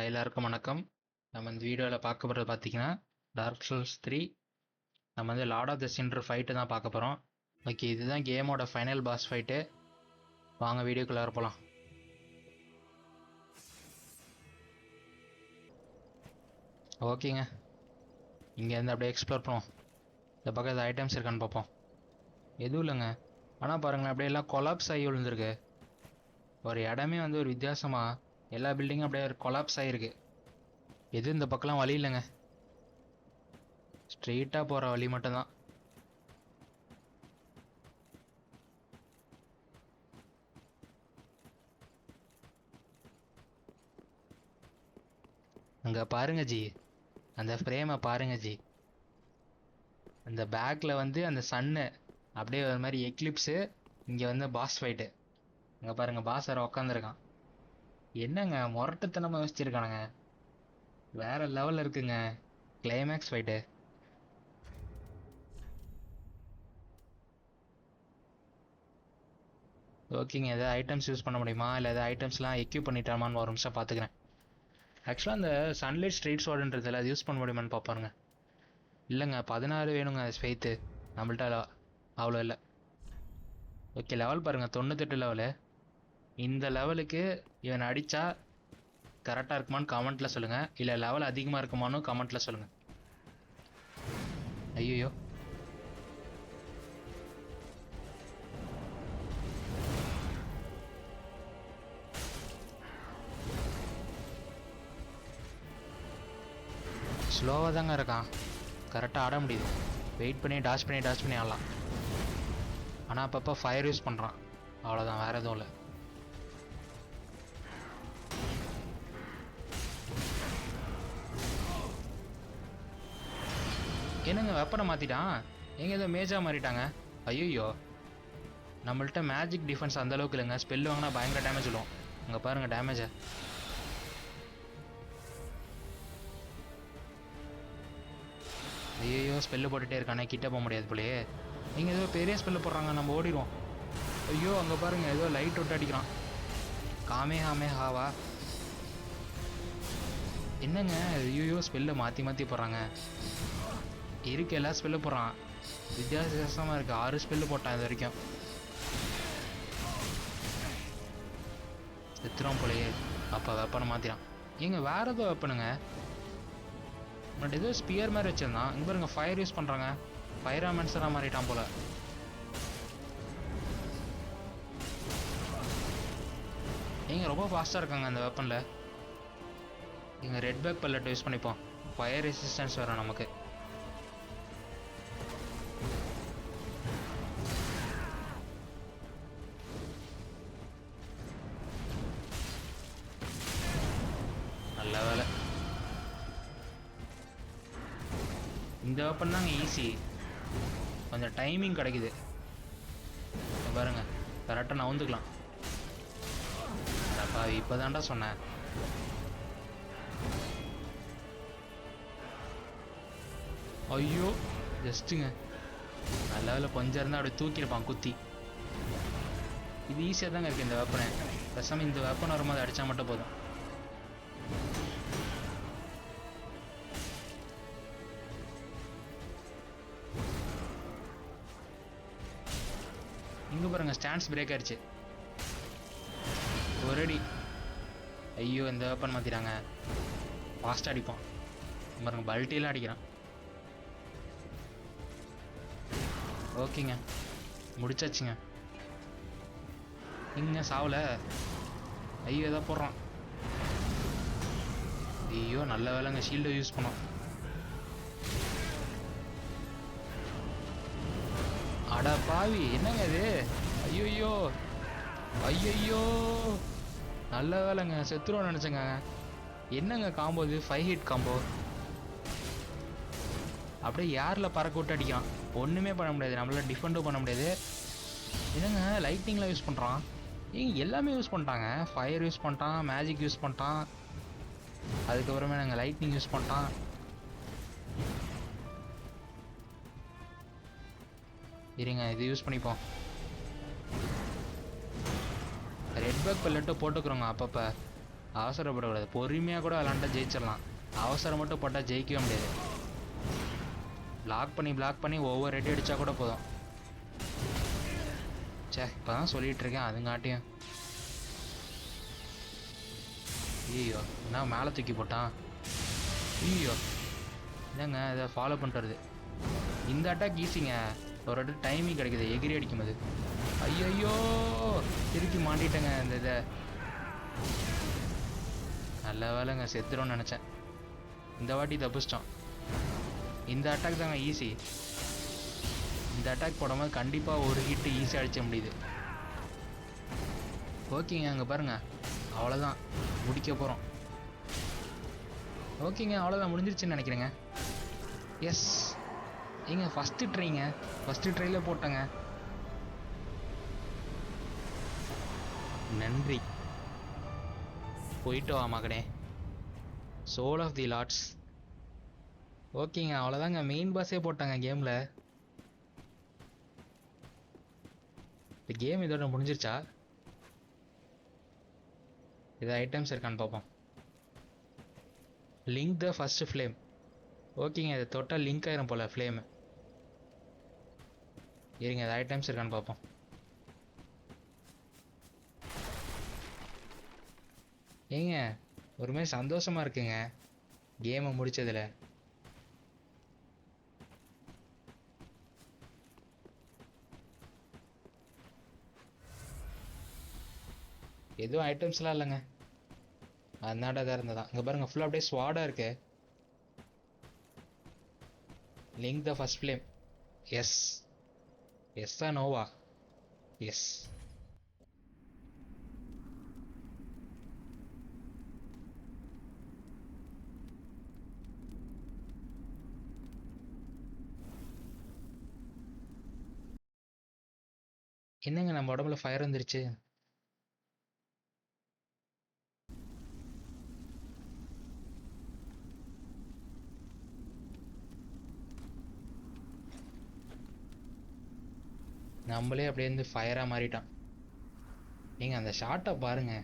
எல்லாருக்கும் வணக்கம். நம்ம இந்த வீடியோவில் பார்க்க போகிறது பார்த்தீங்கன்னா டார்க் சோல்ஸ் 3. நம்ம வந்து Lord of the Cinder fight தான் பார்க்க போகிறோம். ஓகே, இதுதான் கேமோட ஃபைனல் பாஸ் ஃபைட்டு. வாங்க வீடியோக்குள்ளே போகலாம். ஓகேங்க, இங்கேருந்து அப்படியே எக்ஸ்ப்ளோர் பண்ணுவோம். இந்த பக்கம் எதாவது ஐட்டம்ஸ் இருக்கான்னு பார்ப்போம். எதுவும் இல்லைங்க, ஆனால் பாருங்களேன், அப்படியே எல்லாம் கொலாப்ஸ் ஆகி விழுந்துருக்கு. ஒரு இடமே வந்து ஒரு வித்தியாசமாக எல்லா பில்டிங்கும் அப்படியே கொலாப்ஸ் ஆகிருக்கு. எது இந்த பக்கம்லாம் வழி இல்லைங்க, ஸ்ட்ரெயிட்டாக போகிற வழி மட்டும்தான். அங்கே பாருங்க ஜி, அந்த ஃப்ரேமை பாருங்க ஜி. அந்த பேக்கில் வந்து அந்த சன்னு அப்படியே ஒரு மாதிரி எக்லிப்ஸு. இங்கே வந்து பாஸ் ஃபைட்டு. அங்கே பாருங்கள், பாஸ் வேறு உக்காந்துருக்கான். என்னங்க முரட்டுத்தனமாக யோசிச்சிருக்கானுங்க, வேற லெவலில் இருக்குங்க கிளைமேக்ஸ் ஃபைட்டு. ஓகேங்க, எதாவது ஐட்டம்ஸ் யூஸ் பண்ண முடியுமா, இல்லை எதாவது ஐட்டம்ஸ்லாம் எக்யூப் பண்ணிட்டாமான்னு ஒரு நிமிஷம் பார்த்துக்கிறேன். ஆக்சுவலாக அந்த சன்லைட் ஸ்ட்ரீட் ஷார்டுன்றதில் அது யூஸ் பண்ண முடியுமான்னு பார்ப்பாருங்க. இல்லைங்க, 16 வேணுங்க ஸ்பெய்த்து. நம்மள்ட்ட அவ்வளோ இல்லை. ஓகே, லெவல் பாருங்கள், 98 லெவலு. இந்த லெவலுக்கு இவன் அடித்தா கரெக்டாக இருக்குமான்னு கமெண்ட்டில் சொல்லுங்கள், இல்லை லெவல் அதிகமாக இருக்குமான்னு கமெண்ட்டில் சொல்லுங்கள். ஐயோ, ஸ்லோவாக தாங்க இருக்கான், கரெக்டாக ஆட முடியுது. வெயிட் பண்ணி டாஷ் பண்ணி ஆடலாம். ஆனால் அப்பப்போ ஃபயர் யூஸ் பண்ணுறான், அவ்வளோதான், வேறு எதுவும் இல்லை. என்னங்க வெப்பனை மாற்றிட்டான், எங்கே ஏதோ மேஜாக மாறிட்டாங்க. ஐயோ, நம்மள்ட்ட மேஜிக் டிஃபென்ஸ் அந்தளவுக்கு இல்லைங்க. ஸ்பெல் வாங்கினா பயங்கர டேமேஜ் விடும். அங்கே பாருங்கள் டேமேஜை. ஐயோ, ஸ்பெல்லு போட்டுகிட்டே இருக்கானே, கிட்ட போக முடியாது போலையே. நீங்கள் ஏதோ பெரிய ஸ்பெல்லு போடுறாங்க, நம்ம ஓடிடுவோம். ஐயோ, அங்கே பாருங்கள், ஏதோ லைட் விட்டு அடிக்கிறான். காமே ஹாவா. என்னங்க ஐயோ, ஸ்பெல்லை மாற்றி போடுறாங்க. இருக்கு, எல்லா ஸ்பெல்லு போடுறான், வித்தியாசமாக இருக்குது. 6 ஸ்பெல்லு போட்டான் இது வரைக்கும். செத்துறோம் போலையே. அப்போ வெப்பனை மாற்றிடான். ஏங்க வேறு ஏதோ வெப்பனுங்க, பட் ஏதோ ஸ்பியர் மாதிரி வச்சுருந்தான். இங்கே பாருங்க, ஃபயர் யூஸ் பண்ணுறாங்க. ஃபயர் ஆமன்ஸராக மாறிட்டான் போல். ஏங்க ரொம்ப ஃபாஸ்ட்டாக இருக்காங்க அந்த வெப்பனில். இங்கே ரெட் பேக் பல்லட் யூஸ் பண்ணிப்போம், ஃபயர் ரெசிஸ்டன்ஸ் வரும் நமக்கு. நல்ல வேலை, இந்த வெப்பன் தாங்க ஈஸி, கொஞ்சம் டைமிங் கிடைக்குது. பாருங்க, கரெக்டாக நவுந்துக்கலாம். அப்பா இப்போ தான்டா சொன்னேன். ஐயோ, ஜஸ்ட்டுங்க நல்ல வேலை, கொஞ்சம் இருந்தால் அப்படி தூக்கியிருப்பான் குத்தி. இது ஈஸியாக தாங்க இருக்குது இந்த வெப்பனை. பேசாமல் இந்த வெப்பன் வரும்போது அடித்தா மட்டும் போதும். இங்கே பாருங்க, ஸ்டாண்ட்ஸ் பிரேக் ஆயிடுச்சு ஒரு அடி. ஐயோ, இந்த வெப்பன் மாற்றிட்டாங்க, ஃபாஸ்ட்டாக அடிப்போம். பாருங்க, பல்ட்டிலாம் அடிக்கிறான். ஓகேங்க, முடிச்சாச்சுங்க. இங்கே சாவல. ஐயோ, எதோ போடுறான். ஐயோ, நல்ல வேலைங்க, ஷீல்டை யூஸ் பண்ணோம். அட பாவி, என்னங்க இது. ஐயோ ஐயோ, நல்ல வேலைங்க, செத்துருவோம் நினச்சேங்க. என்னங்க காம்போ இது, 5 ஹிட் காம்போ. அப்படியே ஏரில் பறக்க விட்டு அடிக்கான், ஒன்றுமே பண்ண முடியாது, நம்மளால் டிஃபெண்டும் பண்ண முடியாது. என்னங்க லைட்டிங்லாம் யூஸ் பண்ணுறான். எல்லாமே யூஸ் பண்ணிட்டாங்க, ஃபயர் யூஸ் பண்ணிட்டான், மேஜிக் யூஸ் பண்ணிட்டான், அதுக்கப்புறமே நாங்கள் லைட்னிங் யூஸ் பண்ணிட்டான். இருங்க, இது யூஸ் பண்ணிப்போம். ரெட் பேக் பல்லட்டு போட்டுக்கிறோங்க அப்பப்போ, அவசரப்படக்கூடாது, பொறுமையாக கூட விளாண்டா ஜெயிச்சிடலாம். அவசரம் மட்டும் போட்டால் ஜெயிக்கவே முடியாது. பிளாக் பண்ணி ஒவ்வொரு அடி அடித்தா கூட போதும். சே, இப்போ தான் சொல்லிகிட்டு இருக்கேன் அதுங்காட்டியும். ஐயோ, என்ன மேலே தூக்கி போட்டான். ஐயோ, என்னங்க இதை ஃபாலோ பண்ணுறது. இந்த அட்டாக் ஈஸிங்க, ஒரு அடி டைமிங் கிடைக்குது எகிரி அடிக்கும்போது. ஐயோ, திருப்பி மாட்டிட்டேங்க இந்த இதை. நல்ல வேலைங்க, செத்துரும்னு நினச்சேன். இந்த வாட்டி தப்பிச்சிட்டோம். இந்த அட்டாக் தாங்க ஈஸி. இந்த அட்டாக் போடும்போது கண்டிப்பாக ஒரு ஹிட்டு ஈஸியாக அடிச்ச முடியுது. ஓகேங்க, அங்கே பாருங்கள், அவ்வளோதான் முடிக்க போகிறோம். ஓகேங்க, அவ்வளோதான் முடிஞ்சிருச்சுன்னு நினைக்கிறேங்க. எஸ் ஏங்க, ஃபஸ்ட்டு ட்ரையில் போட்டேங்க. நன்றி. போயிட்டு வா மகனே. Soul of the Lords. ஓகேங்க, அவ்வளோதாங்க, மெயின் பாஸே போட்டாங்க கேமில். இப்போ கேம் இதோட முடிஞ்சிருச்சா? இது ஐட்டம்ஸ் இருக்கான்னு பார்ப்போம். Link the first flame. ஓகேங்க, இதை தொட்டால் லிங்க் ஆயிரும் போல் ஃப்ளேமு. இருங்க, இது ஐட்டம்ஸ் இருக்கான்னு பார்ப்போம். ஏங்க, ஒரு மாதிரி சந்தோஷமாக இருக்குங்க கேமை முடித்ததில். எதுவும் ஐட்டம்ஸ்லாம் இல்லைங்க, அதனால தான் இருந்ததான். இங்கே பாருங்கள், ஃபுல்லாக அப்படியே ஸ்வாடாக இருக்கு. Link the first flame. Yes எஸ்ஸா நோவா? எஸ். என்னங்க, நம்ம உடம்புல ஃபயர் வந்துருச்சு. நம்மளே அப்படியே இருந்து ஃபயராக மாறிட்டான். நீங்கள் அந்த ஷாட்டை பாருங்க,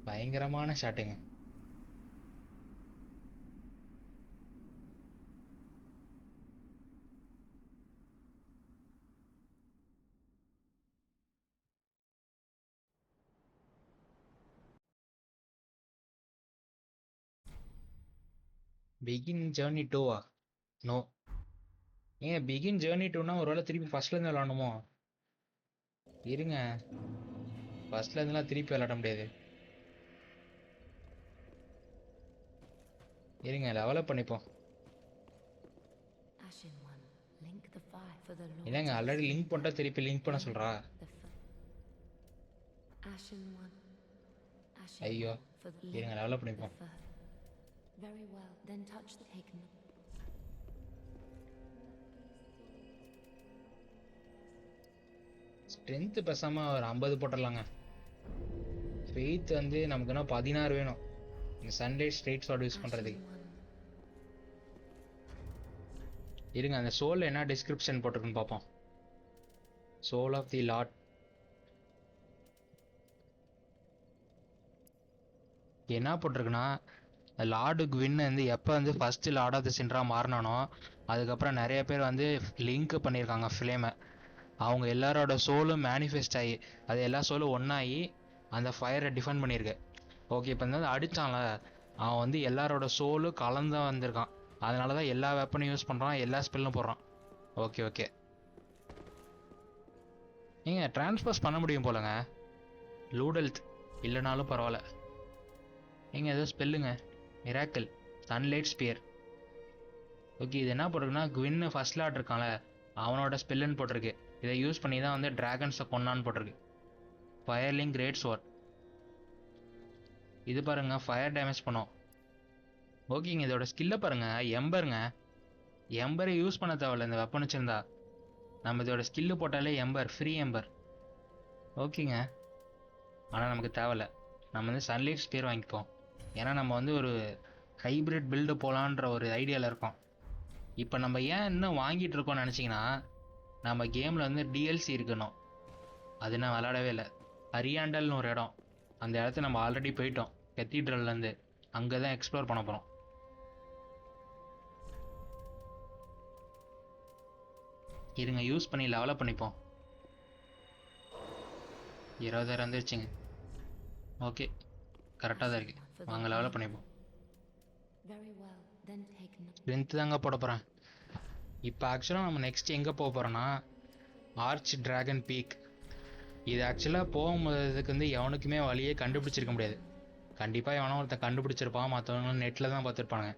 பயங்கரமான ஷாட்டுங்க. பிகின் ஜேர்னி 2வா? நோ. ஏன் பிகின் ஜேர்னி 2னா ஒரு வேளை திருப்பி ஃபர்ஸ்ட்லேருந்து விளாடணுமோ? இருங்க, ஃபர்ஸ்ட்லேருந்துலாம் திருப்பி விளாட முடியாது. இருங்க, லெவலப் பண்ணிப்போம். என்னங்க, ஆல்ரெடி லிங்க் பண்ணிட்டா திருப்பி லிங்க் பண்ண சொல்கிறா? ஐயோ, இருங்க, லெவலப் பண்ணிப்போம். ஸ்ட்ரென்த்து பேசாமல் ஒரு 50 போட்டுடலாங்க. ஃபெய்த் வந்து நமக்கு என்ன 16 வேணும் இந்த சன்லைட் ஸ்ட்ரெயிட் ஷாட் யூஸ் பண்ணுறதுக்கு. இருங்க, அந்த சோலில் என்ன டிஸ்கிரிப்ஷன் போட்டிருக்குன்னு பார்ப்போம். Soul of the Lord. என்ன போட்டிருக்குன்னா, லார்டு குவின் வந்து எப்போ வந்து first Lord of the Cinder மாறினானோ அதுக்கப்புறம் நிறைய பேர் வந்து லிங்க் பண்ணியிருக்காங்க ஃப்ளேமை. அவங்க எல்லாரோட சோலும் மேனிஃபெஸ்ட் ஆகி அது எல்லா சோலும் ஒன்றாகி அந்த ஃபயரை டிஃபெண்ட் பண்ணியிருக்கு. ஓகே, இப்போ வந்து அடித்தான்ல, அவன் வந்து எல்லாரோட சோலும் கலந்து வந்திருக்கான். அதனால தான் எல்லா வெப்பனையும் யூஸ் பண்ணுறான், எல்லா ஸ்பெல்லும் போடுறான். ஓகே ஓகே, நீங்கள் ட்ரான்ஸ்பர்ஸ் பண்ண முடியும் போலங்க. லூடெல்த் இல்லைனாலும் பரவாயில்ல. நீங்கள் ஏதோ ஸ்பெல்லுங்க, மிராக்கிள் சன்லைட் ஸ்பியர். ஓகே, இது என்ன போட்டிருக்குன்னா, குவின்னு ஃபர்ஸ்ட் லார்ட் இருக்கான்ல அவனோட ஸ்பெல்லுன்னு போட்டிருக்கு. இதை யூஸ் பண்ணி தான் வந்து ட்ராகன்ஸை கொன்னான்னு போட்டிருக்கு. ஃபயர்லிங் கிரேட் ஸ்வார்ட். இது பாருங்க, ஃபயர் டேமேஜ் பண்ணோம். ஓகேங்க, இதோட ஸ்கில்லை பாருங்க, எம்பருங்க. எம்பரை யூஸ் பண்ண தேவையில்ல இந்த வெப்பன் வச்சிருந்தா. நம்ம இதோட ஸ்கில்லு போட்டாலே எம்பர், ஃப்ரீ எம்பர். ஓகேங்க, ஆனால் நமக்கு தேவையில்ல. நம்ம வந்து சன்லைட் ஸ்பியர் வாங்கிப்போம். ஏன்னா நம்ம வந்து ஒரு ஹைப்ரிட் பில்டு போகலான்ற ஒரு ஐடியாவில் இருக்கோம். இப்போ நம்ம ஏன் இன்னும் வாங்கிட்டு இருக்கோம்னு நினச்சிங்கன்னா, நம்ம கேமில் வந்து டிஎல்சி இருக்கணும். அது நான் விளாடவே இல்லை. அரியாண்டல்னு ஒரு இடம், அந்த இடத்த நம்ம ஆல்ரெடி போயிட்டோம் கத்தீட்ரல்லேருந்து. அங்கே தான் எக்ஸ்ப்ளோர் பண்ண போகிறோம். இருங்க யூஸ் பண்ணி லெவலப் பண்ணிப்போம். 20,000 வந்துருச்சுங்க. ஓகே கரெக்டாக தான் இருக்குது. வாங்க லெவலப் பண்ணிப்போம். ஸ்ட்ரென்த்து தாங்க போட போகிறேன். இப்போ ஆக்சுவலாக நம்ம நெக்ஸ்ட் எங்கே போக போகிறோன்னா ஆர்ச் டிராகன் பீக். இது ஆக்சுவலாக போகும்போதுக்கு வந்து எவனுக்குமே வழியே கண்டுபிடிச்சிருக்க முடியாது. கண்டிப்பாக எவனோ ஒருத்தன் கண்டுபிடிச்சிருப்பான், மற்றவங்களும் நெட்டில் தான் பார்த்துருப்பானுங்க.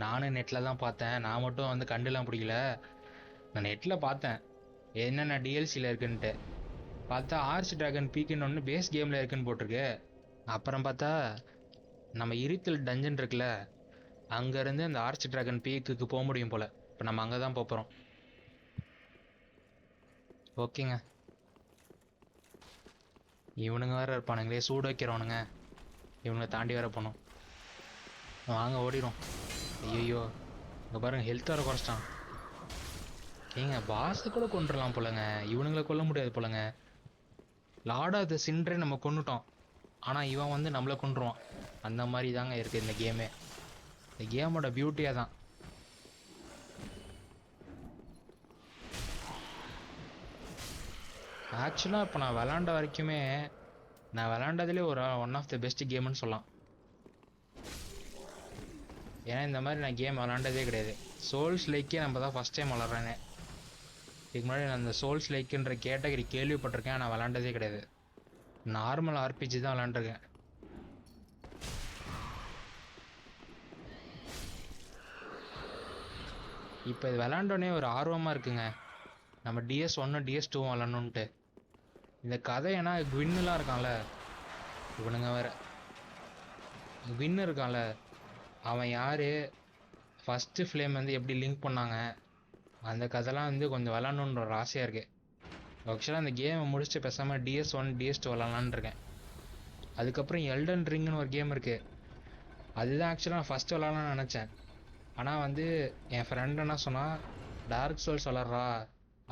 நானும் நெட்டில் தான் பார்த்தேன். நான் மட்டும் வந்து கண்டுலாம் பிடிக்கல. நான் நெட்டில் பார்த்தேன் என்னென்ன டிஎல்சியில் இருக்குன்ட்டு. பார்த்தா ஆர்ச் டிராகன் பீக்குன்னு ஒன்று பேஸ் கேமில் இருக்குன்னு போட்டிருக்கு. அப்புறம் பார்த்தா நம்ம இருத்தல் டஞ்சன் இருக்குல்ல, அங்கேருந்து அந்த ஆர்ச் டிராகன் பீக்குக்கு போக முடியும் போல். இப்போ நம்ம அங்கே தான் போகிறோம். ஓகேங்க. இவனுங்க வேறு இருப்பானுங்களே சூடு வைக்கிறவனுங்க. இவனை தாண்டி வேற போகணும். வாங்க ஓடிடும். ஐயோ இங்கே பாருங்க ஹெல்த் வேறு குறைச்சிட்டான். ஏங்க பாஸை கூட கொண்டுடலாம் போலங்க, இவனுங்களை கொல்ல முடியாது போலங்க. லார்ட் ஆஃப் த சின்ரே நம்ம கொண்டுட்டோம், ஆனால் இவன் வந்து நம்மளை கொண்டுருவான். அந்த மாதிரி தாங்க இருக்குது இந்த கேமே. இந்த கேமோட பியூட்டியாக தான். ஆக்சுவலாக இப்போ நான் விளாண்ட வரைக்குமே நான் விளாண்டதுலேயே ஒரு ஒன் ஆஃப் த பெஸ்ட் கேம்னு சொல்லலாம். ஏன்னா இந்த மாதிரி நான் கேம் விளாண்டதே கிடையாது. சோல்ஸ் லைக்கே நம்ம தான் ஃபஸ்ட் டைம் விளாட்றேனே. இதுக்கு முன்னாடி நான் அந்த சோல்ஸ் லைக்குன்ற கேட்டகரி கேள்விப்பட்டிருக்கேன், ஆனால் விளாண்டதே கிடையாது. நார்மல் ஆர்பிஜி தான் விளாண்டுருக்கேன். இப்போ இது விளாண்டோடனே ஒரு ஆர்வமாக இருக்குங்க, நம்ம DS1 DS2 விளாட்ணுன்ட்டு. இந்த கதை ஏன்னா குவின்னுலாம் இருக்கான்ல, இவனுங்க வேற குவின்னு இருக்கான்ல, அவன் யார், ஃபஸ்ட்டு ஃப்ளேம் வந்து எப்படி லிங்க் பண்ணாங்க, அந்த கதைலாம் வந்து கொஞ்சம் விளாட்ணுன்ற ஒரு ஆசையாக இருக்குது. ஆக்சுவலாக அந்த கேமை முடிச்சுட்டு பேசாமல் DS1 DS2 விளாட்லான்னு இருக்கேன். அதுக்கப்புறம் எல்டன் ரிங்னு ஒரு கேம் இருக்குது, அதுதான் ஆக்சுவலாக நான் ஃபஸ்ட்டு விளாட்லான்னு நினச்சேன். ஆனால் வந்து என் ஃப்ரெண்ட் என்ன சொன்னால், டார்க் சோல்ஸ் விளாட்றா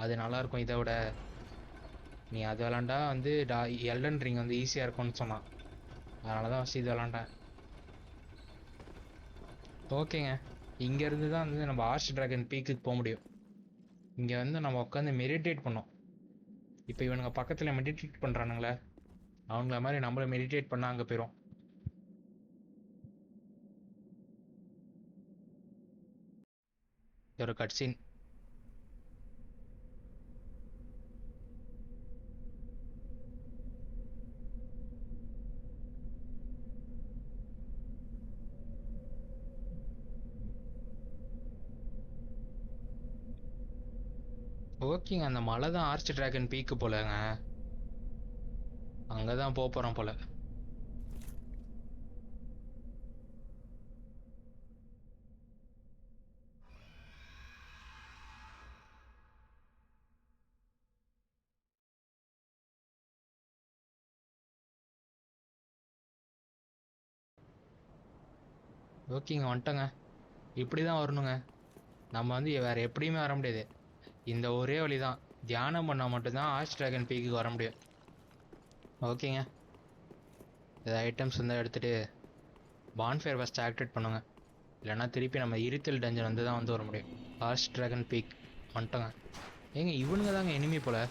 அது நல்லாயிருக்கும் இதை விட, நீ அது விளாண்டா வந்து எல்டன் ரிங் வந்து ஈஸியாக இருக்கும்னு சொன்னான். அதனால தான் வச்சு இது விளாண்டேன். ஓகேங்க, இங்கேருந்து தான் வந்து நம்ம ஆர்ச் டிராகன் பீக்குக்கு போக முடியும். இங்கே வந்து நம்ம உட்காந்து மெடிடேட் பண்ணோம். இப்போ இவனுங்க பக்கத்தில் மெடிடேட் பண்ணுறானுங்களே, அவங்கள மாதிரி நம்மள மெடிடேட் பண்ணால் அங்கே போயிடும். ஒரு கட்சின். ஓகேங்க, அந்த மலை தான் ஆர்ச் டிராகன் பீக்கு போலங்க. அங்கே தான் போக போகிறோம் போல. ஓகேங்க வந்துட்டோங்க. இப்படி தான் வரணுங்க. நம்ம வந்து வேறு எப்படியுமே வர முடியாது. இந்த ஒரே வழி தான், தியானம் பண்ணால் மட்டும்தான் ஆர்ச் டிராகன் பீக்கு வர முடியும். ஓகேங்க, இந்த ஐட்டம்ஸ் வந்து எடுத்துகிட்டு பான்ஃபயர் ஃபஸ்ட்டு ஆக்டிவேட் பண்ணுங்க, இல்லைன்னா திருப்பி நம்ம இருத்தல் டஞ்சன் வந்து தான் வந்து வர முடியும். ஆர்ச் டிராகன் பீக் வந்துட்டோங்க. ஏங்க இவனுங்க தாங்க எனிமி போல்.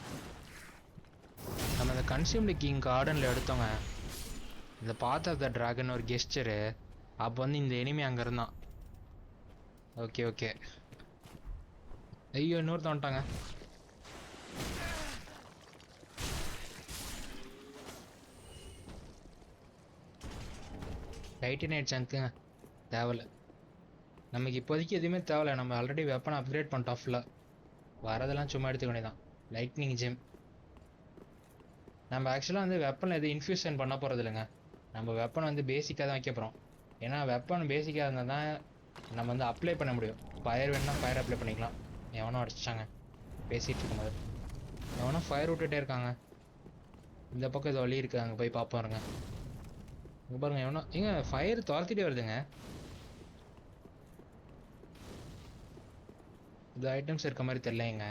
நம்ம இந்த கன்சியூம்டு கிங் கார்டனில் எடுத்தோங்க இந்த பாத் ஆஃப் த டிராகன் ஒரு கெஸ்டரு, அப்போ வந்து இந்த எனிமி அங்கே இருந்தான். Okay okay. ஐயோ இன்னொருத்த வந்துட்டாங்க. டைட்டனேட் சங்குங்க தேவையில்ல நமக்கு இப்போதைக்கு, எதுவுமே தேவையில்ல. நம்ம ஆல்ரெடி வெப்பனை அப்கிரேட் பண்ணிட்டோம் ஃபுல்லாக. வரதெல்லாம் சும்மா எடுத்துக்க வேண்டியதான். Lightning GeM. நம்ம ஆக்சுவலாக வந்து வெப்பனில் எதுவும் இன்ஃபியூஷன் பண்ண போகிறது இல்லைங்க. நம்ம வெப்பன் வந்து பேசிக்காக தான் வைக்க போகிறோம். ஏன்னா வெப்பன் பேசிக்காக இருந்தால் தான் நம்ம வந்து அப்ளை பண்ண முடியும். ஃபயர் வேணுன்னா ஃபயர் அப்ளை பண்ணிக்கலாம். எவனோ அடிச்சிட்டாங்க பேசிகிட்டு இருக்கும்போது. எவனோ ஃபயர் விட்டுட்டே இருக்காங்க. இந்த பக்கம் இது வழி இருக்குது, அங்கே போய் பார்ப்பாருங்க. இங்கே பாருங்க எவனோ ஏங்க ஃபயர் துரத்திட்டே வருதுங்க. இது ஐட்டம்ஸ் இருக்க மாதிரி தெரியலைங்க.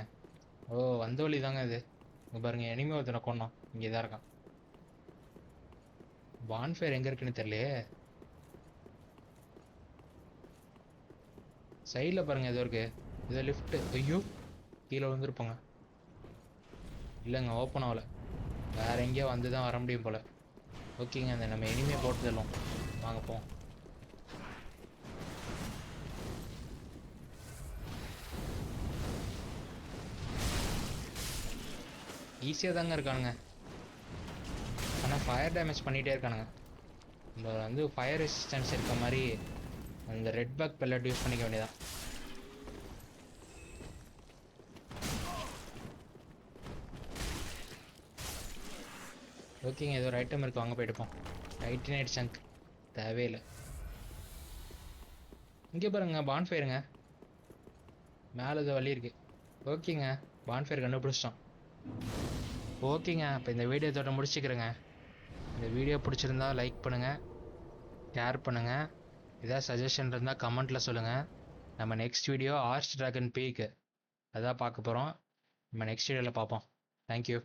ஓ வந்த வழி தாங்க இது. இங்கே பாருங்க எனிமே ஒருத்தனை கொண்டோம், இங்கே தான் இருக்கான். பான்ஃபயர் எங்கே இருக்குன்னு தெரியலையே. சைடில் பாருங்கள் ஏதோ இருக்கு. ஏதோ லிஃப்ட்டு. ஐயோ கீழே வந்துருப்போங்க. இல்லைங்க ஓப்பன் ஆகலை. வேறு எங்கேயோ வந்து தான் வர முடியும் போல். ஓகேங்க அந்த நம்ம இனிமே போட்டு தள்ளுவோம். வாங்க போவோம். ஈஸியாக தாங்க இருக்கானுங்க. ஆனால் ஃபயர் டேமேஜ் பண்ணிகிட்டே இருக்கானுங்க. நம்ம வந்து ஃபயர் ரெசிஸ்டன்ஸ் இருக்க மாதிரி அந்த ரெட் பேக் பெல்லட் யூஸ் பண்ணிக்க வேண்டியதான். ஓகேங்க ஏதோ ஒரு ஐட்டம் இருக்குது, வாங்க போயிட்டுப்போம். டைட்டினேட் சங்க் தேவையில்லை. இங்கே பாருங்க பான்ஃபயருங்க. மேலே ஏதோ வழி இருக்குது. ஓகேங்க பான்ஃபயர் கண்டுபிடிச்சிட்டோம். ஓகேங்க இப்போ இந்த வீடியோ தொட்ட முடிச்சுக்கிறேங்க. இந்த வீடியோ பிடிச்சிருந்தா லைக் பண்ணுங்கள், ஷேர் பண்ணுங்கள். ஏதாவது சஜஷன் இருந்தால் கமெண்ட்டில் சொல்லுங்கள். நம்ம நெக்ஸ்ட் வீடியோ ஆர்ச் ட்ராகன் பீக்கு அதான் பார்க்க போகிறோம். நம்ம நெக்ஸ்ட் வீடியோவில் பார்ப்போம். தேங்க்யூ.